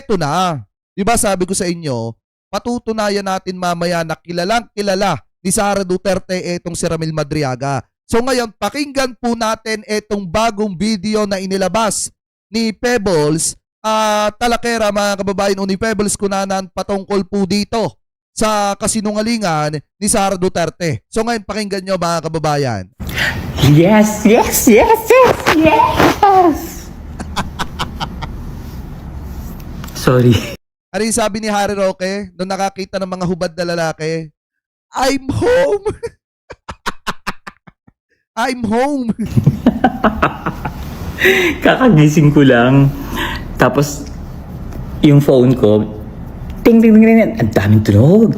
eto na. Diba sabi ko sa inyo, patutunayan natin mamaya na kilalang kilala ni Sara Duterte etong si Ramil Madriaga. So ngayon, pakinggan po natin etong bagong video na inilabas ni Pebbles Talakera, mga kababayan, o ni Pebbles Cunanan patungkol po dito sa kasinungalingan ni Sara Duterte. So ngayon, pakinggan nyo, mga kababayan. Yes, yes, yes, yes, yes! Sorry. Ano yung sabi ni Harry Roque nung nakakita ng mga hubad na lalaki? I'm home! I'm home! Kakagising ko lang. Tapos, yung phone ko, ting, ting, ting, ting, ang daming tunog.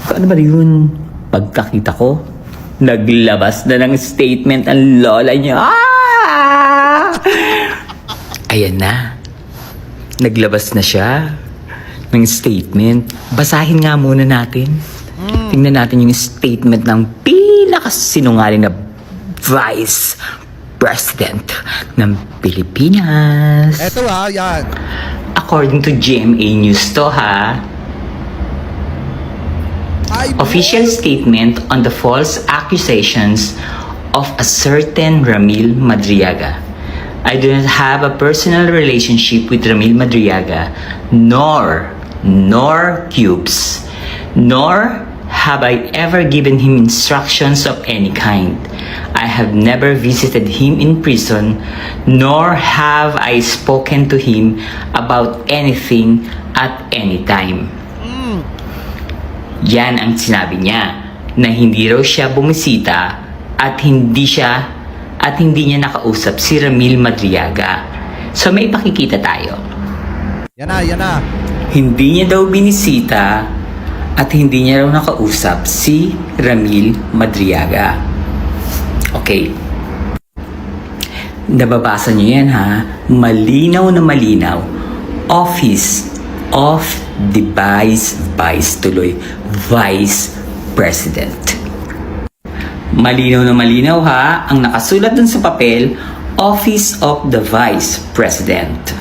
Ano ba yun? Pagkakita ko, naglabas na ng statement ang lola niya. Ah! Ayan na. Naglabas na siya ng statement. Basahin nga muna natin. Tingnan natin yung statement ng pinakasinungaling na Vice President ng Pilipinas. Eto yan. According to GMA News to ha. Official statement on the false accusations of a certain Ramil Madriaga. I do not have a personal relationship with Ramil Madriaga, nor Cubes, nor have I ever given him instructions of any kind. I have never visited him in prison, nor have I spoken to him about anything at any time. Yan ang sinabi niya, na hindi raw siya bumisita at hindi niya nakausap si Ramil Madriaga. So may pakikita tayo. Yan na. Hindi niya daw binisita at hindi niya raw nakausap si Ramil Madriaga. Okay. Nababasa niyo yan ha. Malinaw na malinaw. Office of the Vice President. Malinaw na malinaw ha. Ang nakasulat dun sa papel, Office of the Vice President.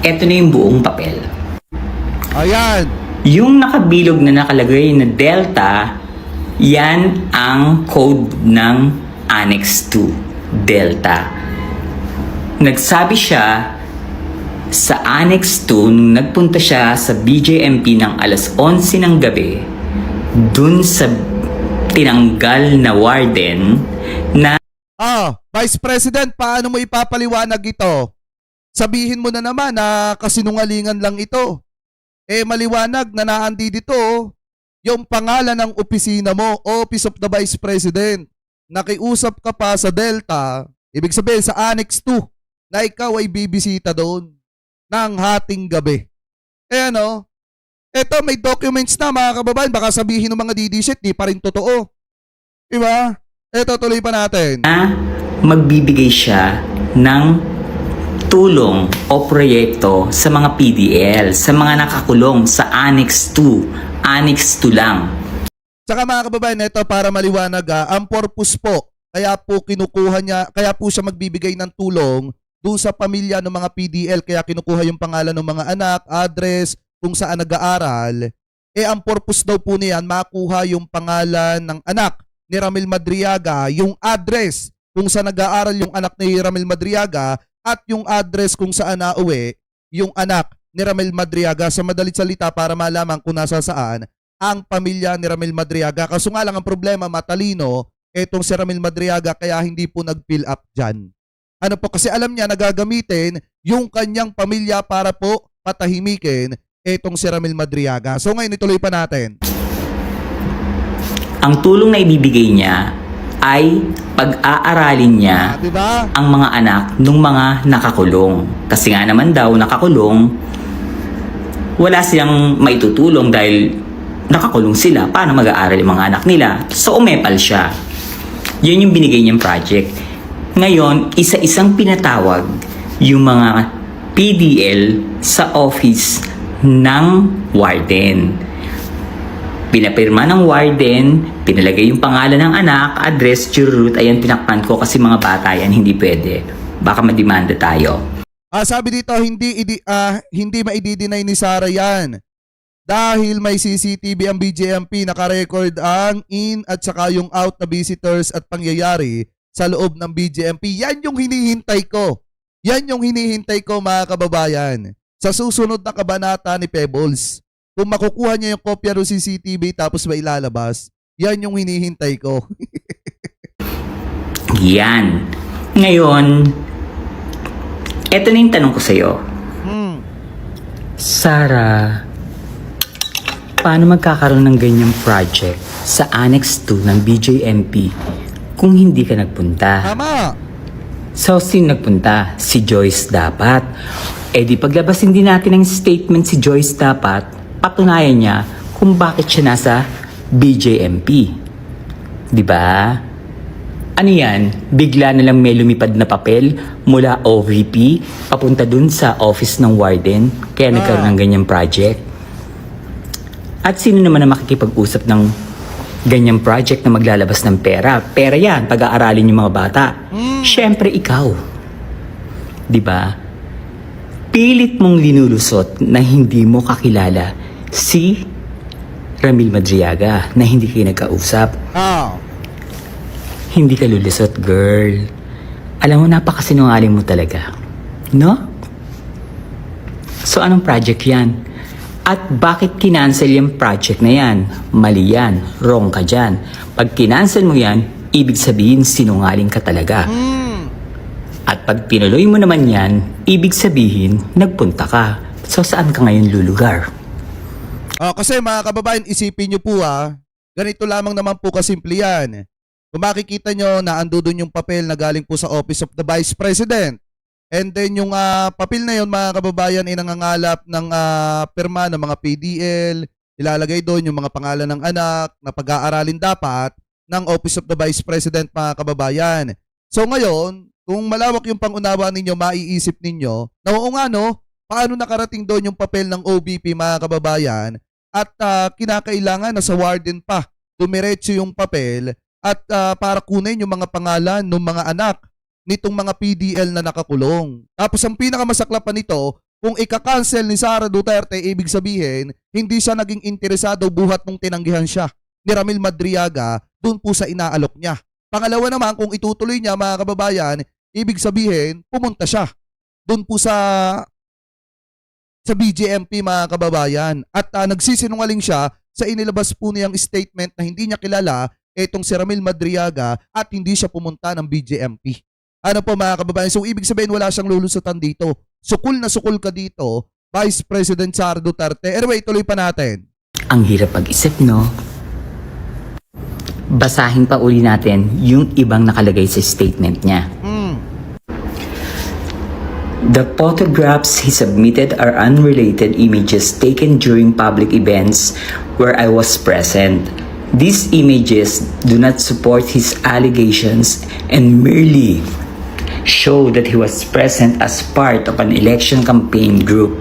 Ito na yung buong papel. Ayan. Yung nakabilog na nakalagay na Delta, yan ang code ng Annex 2, Delta. Nagsabi siya sa Annex 2 nung nagpunta siya sa BJMP ng alas 11 ng gabi, dun sa tinanggal na warden na Vice President, paano mo ipapaliwanag ito? Sabihin mo na naman na kasinungalingan lang ito. Maliwanag na naandi dito yung pangalan ng opisina mo, Office of the Vice President. Nakiusap ka pa sa Delta, ibig sabihin sa Annex 2, na ikaw ay bibisita doon ng hating gabi. Eto may documents na, mga kababayan, baka sabihin ng mga DDSit, di pa rin totoo. Diba? Eto, tuloy pa natin. Na magbibigay siya ng tulong o proyekto sa mga PDL, sa mga nakakulong sa Annex 2. Annex 2 lang. Saka mga kababayan, ito para maliwanag, ang purpose po, kaya po kinukuha niya, kaya po siya magbibigay ng tulong doon sa pamilya ng mga PDL, kaya kinukuha yung pangalan ng mga anak, address, kung saan nag-aaral. Ang purpose daw po niyan, makuha yung pangalan ng anak ni Ramil Madriaga, yung address kung saan nag-aaral yung anak ni Ramil Madriaga, at yung address kung saan nauwi yung anak ni Ramil Madriaga, sa madalit salita para malaman kung nasa saan ang pamilya ni Ramil Madriaga. Kaso nga lang ang problema, matalino etong si Ramil Madriaga, kaya hindi po nag-fill up dyan. Ano po, kasi alam niya na gagamitin yung kanyang pamilya para po patahimikin etong si Ramil Madriaga. So ngayon ituloy pa natin. Ang tulong na ibibigay niya ay pag-aaralin niya diba? Ang mga anak ng mga nakakulong. Kasi nga naman daw nakakulong, wala silang maitutulong dahil nakakulong sila. Paano mag-aaral yung mga anak nila? So umepal siya. Yun yung binigay niyang project. Ngayon, isa-isang pinatawag yung mga PDL sa office ng warden. Pinapirma ng warden, pinalagay yung pangalan ng anak, address, route. Ayan, tinakpan ko kasi mga bata yan, hindi pwede. Baka madimanda tayo. Sabi dito, hindi maididinay ni Sara yan. Dahil may CCTV ang BJMP, nakarecord ang in at saka yung out na visitors at pangyayari sa loob ng BJMP. Yan yung hinihintay ko. Yan yung hinihintay ko mga kababayan. Sa susunod na kabanata ni Pebbles. Kung makukuha niya yung kopya ng CCTV tapos may ilalabas, yan yung hinihintay ko. Yan. Ngayon, eto na yung tanong ko sa'yo. Sarah, paano magkakaroon ng ganyang project sa Annex 2 ng BJMP kung hindi ka nagpunta? Tama. So, sino nagpunta? Si Joyce dapat. Eh di paglabasin din natin ng statement si Joyce dapat, patunayan niya kung bakit siya nasa BJMP. Diba? Ano yan? Bigla na lang may lumipad na papel mula OVP papunta dun sa office ng warden kaya nagkaroon ng ganyang project. At sino naman na makikipag-usap ng ganyang project na maglalabas ng pera? Pera yan, pag-aaralin yung mga bata. Siyempre ikaw. Diba? Pilit mong linulusot na hindi mo kakilala si Ramil Madriaga na hindi kayo nagkausap. Hindi ka lulusot, girl. Alam mo, napakasinungaling mo talaga. No? So, anong project yan? At bakit kinancel yung project na yan? Mali yan. Wrong ka dyan. Pag kinancel mo yan, ibig sabihin sinungaling ka talaga. At pag tinuloy mo naman yan, ibig sabihin nagpunta ka. So, saan ka ngayon lulugar? Kasi mga kababayan, isipin nyo po ganito lamang naman po kasimple yan. Kung makikita nyo na ando doon yung papel na galing po sa Office of the Vice President. And then yung papel na yun mga kababayan ay nangangalap ng pirma ng mga PDL. Ilalagay doon yung mga pangalan ng anak na pag-aaralin dapat ng Office of the Vice President mga kababayan. So ngayon, kung malawak yung pangunawa ninyo, maiisip ninyo na oo nga no, paano nakarating doon yung papel ng OVP mga kababayan at kinakailangan na sa warden pa dumiretso yung papel at para kunin yung mga pangalan ng mga anak nitong mga PDL na nakakulong. Tapos ang pinakamasaklap pa nito, kung ika-cancel ni Sara Duterte, ibig sabihin, hindi siya naging interesado buhat nung tinanggihan siya ni Ramil Madriaga dun po sa inaalok niya. Pangalawa naman, kung itutuloy niya mga kababayan, ibig sabihin, pumunta siya dun po sa BJMP mga kababayan. At nagsisinungaling siya sa inilabas po niyang statement na hindi niya kilala etong si Ramil Madriaga at hindi siya pumunta ng BJMP. Ano po mga kababayan? So ibig sabihin wala siyang lulusutan dito. Sukul na sukul ka dito, Vice President Sara Duterte. Anyway, tuloy pa natin. Ang hirap pag-isip, no? Basahin pa uli natin yung ibang nakalagay sa statement niya. The photographs he submitted are unrelated images taken during public events where I was present. These images do not support his allegations and merely show that he was present as part of an election campaign group.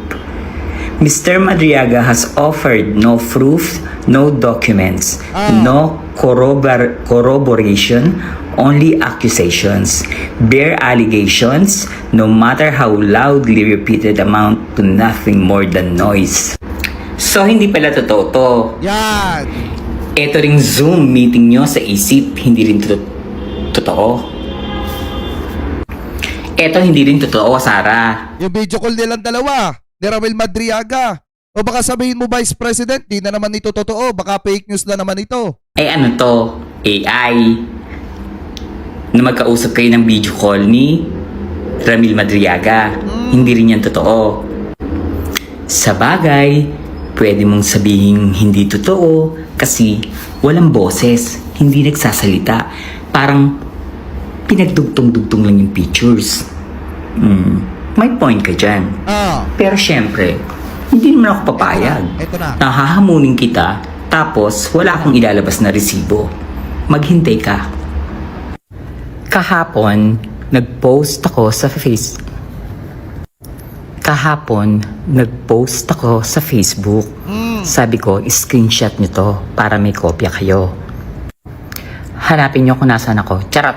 Mr. Madriaga has offered no proof, no documents, no corroboration, only accusations, bare allegations, no matter how loudly repeated, amount to nothing more than noise. So, hindi pala totoo to. Yan! Ito ring Zoom meeting nyo sa isip, hindi rin totoo. Ito hindi rin totoo, Sara. Yung video call nilang dalawa ni Ramil Madriaga. O baka sabihin mo, Vice President, di na naman ito totoo. Baka fake news na naman ito. Eh ano to? AI? Na magkausap kayo ng video call ni Ramil Madriaga. Hindi rin yan totoo. Sa bagay, pwede mong sabihin hindi totoo kasi walang boses, hindi nagsasalita. Parang pinagdugtong-dugtong lang yung pictures. May point ka dyan. Pero syempre, hindi naman ako papayag. Ito na. Nahahamunin kita, tapos wala akong ilalabas na resibo. Maghintay ka. Kahapon, nag-post ako sa Facebook. Sabi ko, screenshot nyo to para may kopya kayo. Hanapin nyo kung nasaan ako. Charot!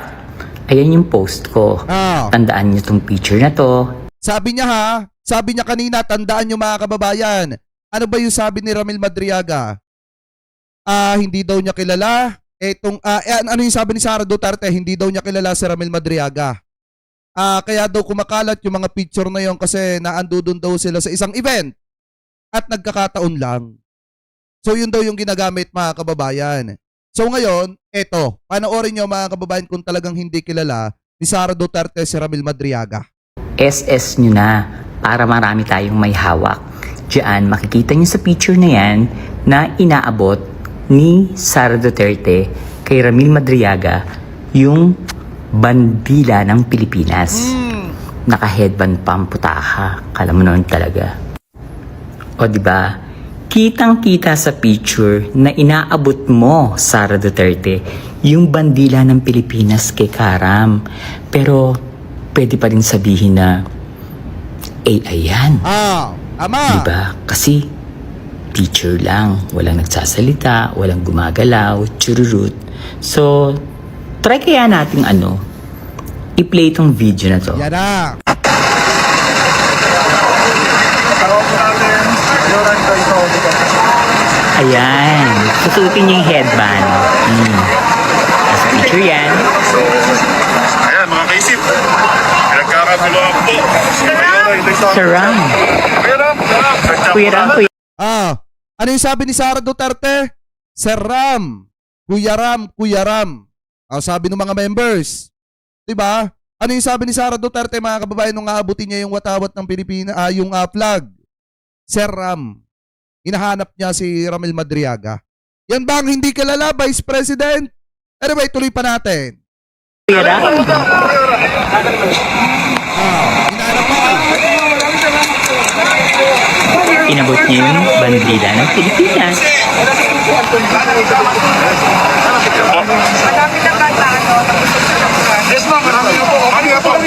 Ayan yung post ko. Tandaan nyo tong picture na to. Sabi niya sabi niya kanina, tandaan niyo mga kababayan. Ano ba yung sabi ni Ramil Madriaga? Hindi daw niya kilala. Ano yung sabi ni Sara Duterte? Hindi daw niya kilala si Ramil Madriaga. Kaya daw kumakalat yung mga picture na yon kasi naandun daw sila sa isang event at nagkakataon lang. So yun daw yung ginagamit mga kababayan. So ngayon, panoorin nyo mga kababayan kung talagang hindi kilala ni Sara Duterte si Ramil Madriaga. SS nyo na para marami tayong may hawak. Diyan, makikita nyo sa picture na yan na inaabot ni Sara Duterte kay Ramil Madriaga yung bandila ng Pilipinas. Naka-headband pa ang putaha. Kala mo naman talaga. O diba? Kitang-kita sa picture na inaabot mo, Sara Duterte, yung bandila ng Pilipinas kay Karam. Pero pwede pa rin sabihin na AI yan. Ama! Diba? Kasi teacher lang. Walang nagsasalita, walang gumagalaw, chururut. So, try kaya nating i-play itong video na to. Yan na! Ayan. Susutin niya yung headband. Nasa picture yan. Ayan, mga kaisip. Pinagkakaguluhan po. Sir Ram. Kuya Ram, Kuya. Ano yung sabi ni Sara Duterte? Sir Ram. Kuya Ram, Kuya Ram. Sabi ng mga members. Diba? Ano yung sabi ni Sara Duterte mga kababayan nung aabutin niya yung watawat ng Pilipinas, yung flag? Sir Ram. Hinahanap niya si Ramil Madriaga. Yan ba ang hindi kilala, Vice President? Anyway, tuloy pa natin. Kuya Ram. Hinahanap pa. Inabot niya yung bandila ng Pilipinas. Yes, ma'am. Marami po. Ano nga po?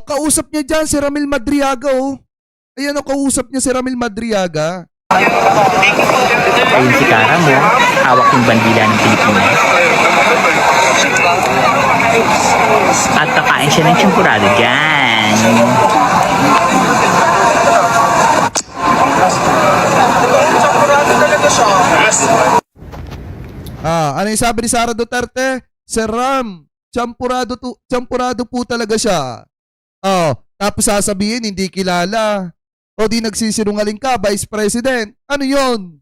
Kausap niya dyan si Ramil Madriaga, Ayan kausap niya si Ramil Madriaga. Ayun si Karam mo, hawak yung bandila ng Pilipinas. At kakain siya ng champurado dyan. Ano yung sabi ni Sara Duterte? Sir Ram, champurado po talaga siya. Tapos sasabihin, hindi kilala. O di nagsisinungaling ka, Vice President. Ano yon?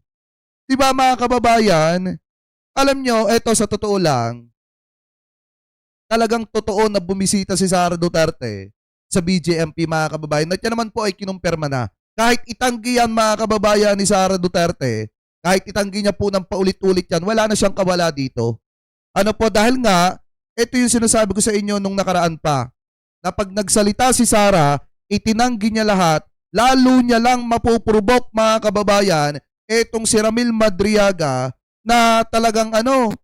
Diba mga kababayan? Alam nyo, eto sa totoo lang, talagang totoo na bumisita si Sara Duterte sa BJMP mga kababayan. At yan naman po ay kinumpirma na. Kahit itanggi yan mga kababayan ni Sara Duterte, kahit itanggi niya po ng paulit-ulit yan, wala na siyang kawala dito. Ano po, dahil nga, ito yung sinasabi ko sa inyo nung nakaraan pa, na pag nagsalita si Sara, itinanggi niya lahat, lalo niya lang mapupurubok mga kababayan, etong si Ramil Madriaga na talagang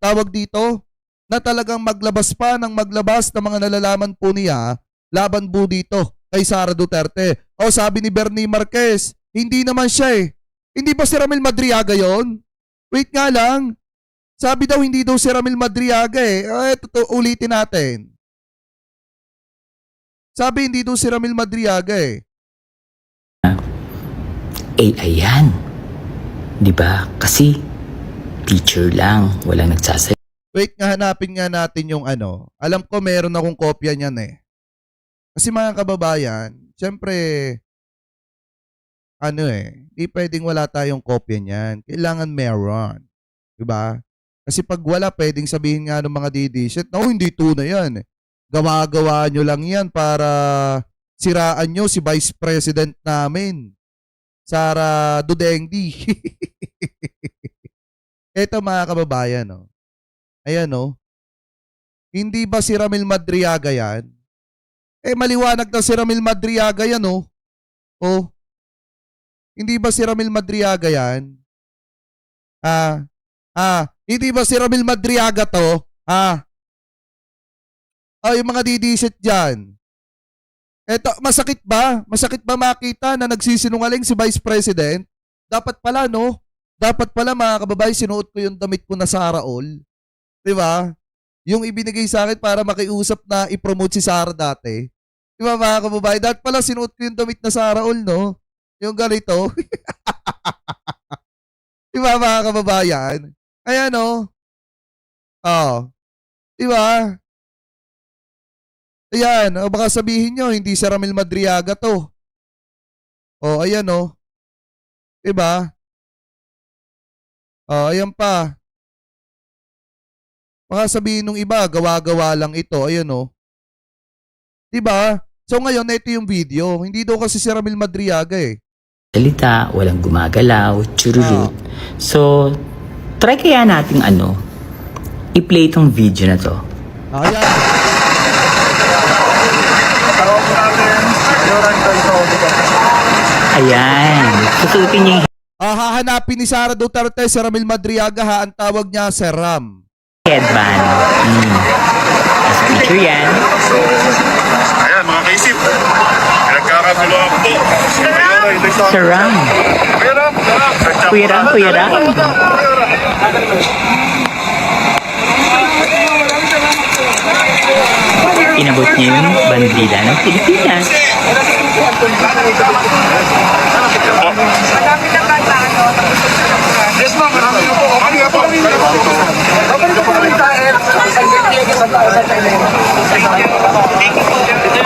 tawag dito, na talagang maglabas pa ng maglabas ng mga nalalaman po niya laban po dito kay Sara Duterte. Sabi ni Bernie Marquez, hindi naman siya Hindi ba si Ramil Madriaga yon? Wait nga lang. Sabi daw hindi daw si Ramil Madriaga ulitin natin. Sabi hindi daw si Ramil Madriaga AI yan. Diba? Kasi teacher lang, walang nagsasalita. Wait nga, hanapin nga natin yung Alam ko meron akong kopya niyan Kasi mga kababayan, syempre, di pwedeng wala tayong kopya niyan. Kailangan meron. Diba? Kasi pag wala, pwedeng sabihin nga ng mga didishit, hindi tunay yan. Gawa-gawa nyo lang yan para siraan nyo si Vice President namin. Sara Dudengdi. Eto mga kababayan, Ayan, Hindi ba si Ramil Madriaga yan? Maliwanag na si Ramil Madriaga yan, Hindi ba si Ramil Madriaga yan? Hindi ba si Ramil Madriaga to? Yung mga didisit dyan. Eto, masakit ba? Masakit ba makita na nagsisinungaling si Vice President? Dapat pala, Dapat pala mga kababayan, sinuot ko yung damit ko na Sara All. Diba? yung ibinigay sa akin para makiusap na i-promote si Sarah dati. Di ba mga kababayan? Dati pala sinuot ko yung damit na Sarah all, no? Yung ganito. Di ba mga kababayan? Ayan, no? Oh. Di ba? Ayan, o baka sabihin nyo, hindi si Ramil Madriaga to. O, ayan, no? Di ba? O, ayan pa. Baka sabihin nung iba, gawa-gawa lang ito. Ayan, no? Di ba? So ngayon, ito yung video. Hindi daw kasi si Ramil Madriaga eh. salita, walang gumagalaw, chururut. So, try kaya nating i-play itong video na to. Ayan. Ayan. Susutin niya yung Hahanapin ni Sara Duterte si Ramil Madriaga ha. Ang tawag niya si Ram. headband. As picture yan. Ayan, mga kaisip. Pinagkakaguluhan po. Sarang. Kuya Ram. Inabot niya yung bandila ng Pilipinas. Yes, ma'am. Marami po. Okay po.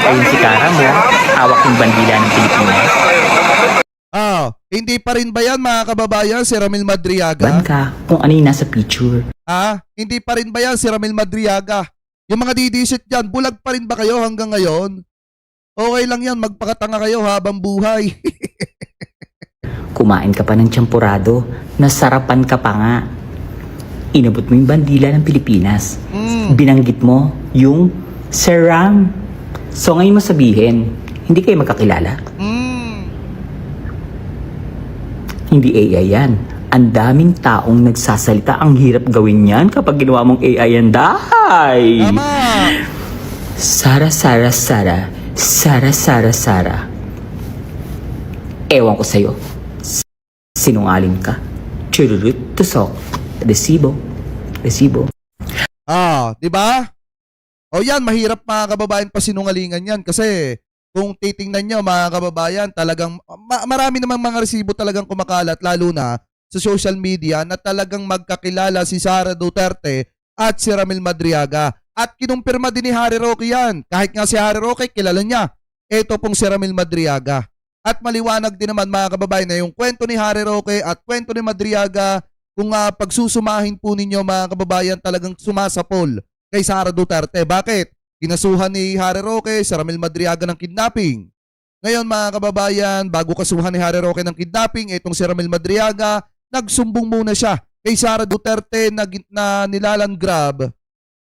Ayun si Kara mo, hawak yung bandila ng Pilipinas. Hindi pa rin ba yan mga kababayan si Ramil Madriaga? Ban ka kung ano yung nasa picture. Hindi pa rin ba yan si Ramil Madriaga? Yung mga didisit dyan, bulag pa rin ba kayo hanggang ngayon? Okay lang yan, magpakatanga kayo habang buhay. Kumain ka pa ng champurado, nasarapan ka pa nga. Inabot mo yung bandila ng Pilipinas. Binanggit mo yung Sarang. So ngayon mo sabihin, hindi kayo magkakilala? Hindi AI yan. Ang daming taong nagsasalita. Ang hirap gawin yan kapag ginawa mong AI yan. Dahay! Tama! Sara. Ewan ko sa'yo. Sinungaling ka. Chururut, tusok. Resibo. Di ba? O yan, mahirap mga kababayan pa sinungalingan yan kasi kung titingnan nyo mga kababayan, talagang marami namang mga resibo talagang kumakalat lalo na sa social media na talagang magkakilala si Sara Duterte at si Ramil Madriaga. At kinumpirma din ni Harry Roque yan. Kahit nga si Harry Roque, kilala niya. Ito pong si Ramil Madriaga. At maliwanag din naman mga kababayan na yung kwento ni Harry Roque at kwento ni Madriaga, kung pagsusumahin po ninyo mga kababayan, talagang sumasapol kay Sara Duterte. Bakit? Kinasuhan ni Harry Roque si Ramil Madriaga ng kidnapping. Ngayon mga kababayan, bago kasuhan ni Harry Roque ng kidnapping, itong si Ramil Madriaga, nagsumbong muna siya kay Sara Duterte na nilaland grab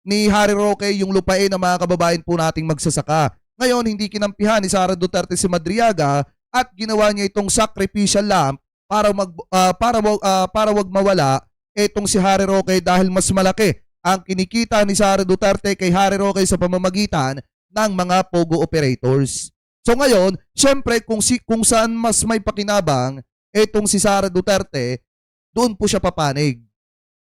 ni Harry Roque yung lupain ng mga kababayan po nating magsasaka. Ngayon, hindi kinampihan ni Sara Duterte si Madriaga at ginawa niya itong sacrificial lamb para wag mawala itong si Harry Roque dahil mas malaki ang kinikita ni Sara Duterte kay Harry Roque sa pamamagitan ng mga pogo operators. So ngayon, syempre kung saan mas may pakinabang itong si Sara Duterte, doon po siya papanig.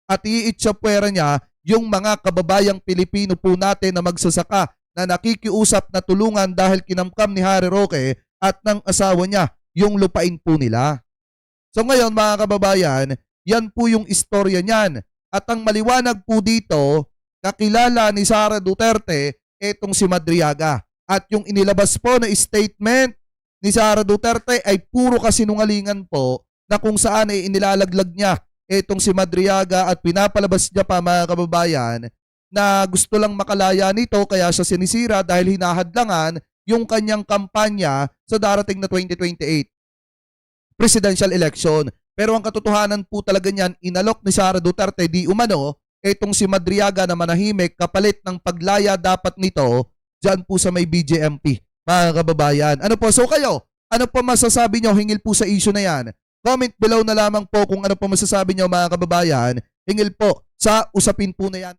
At iitsapwera niya yung mga kababayang Pilipino po natin na magsasaka na nakikiusap na tulungan dahil kinamkam ni Harry Roque at ng asawa niya yung lupain po nila. So ngayon mga kababayan, yan po yung istorya niyan. At ang maliwanag po dito, kakilala ni Sara Duterte etong si Madriaga. At yung inilabas po na statement ni Sara Duterte ay puro kasinungalingan po na kung saan ay inilalaglag niya etong si Madriaga at pinapalabas niya pa mga kababayan na gusto lang makalaya nito kaya siya sinisira dahil hinahadlangan yung kanyang kampanya sa darating na 2028 presidential election. Pero ang katotohanan po talaga niyan, inalok ni Sara Duterte di umano etong si Madriaga na manahimik kapalit ng paglaya dapat nito dyan po sa may BJMP, mga kababayan. Ano po? So kayo, ano po masasabi nyo hingil po sa issue na yan? Comment below na lamang po kung ano po masasabi nyo mga kababayan hingil po sa usapin po na yan.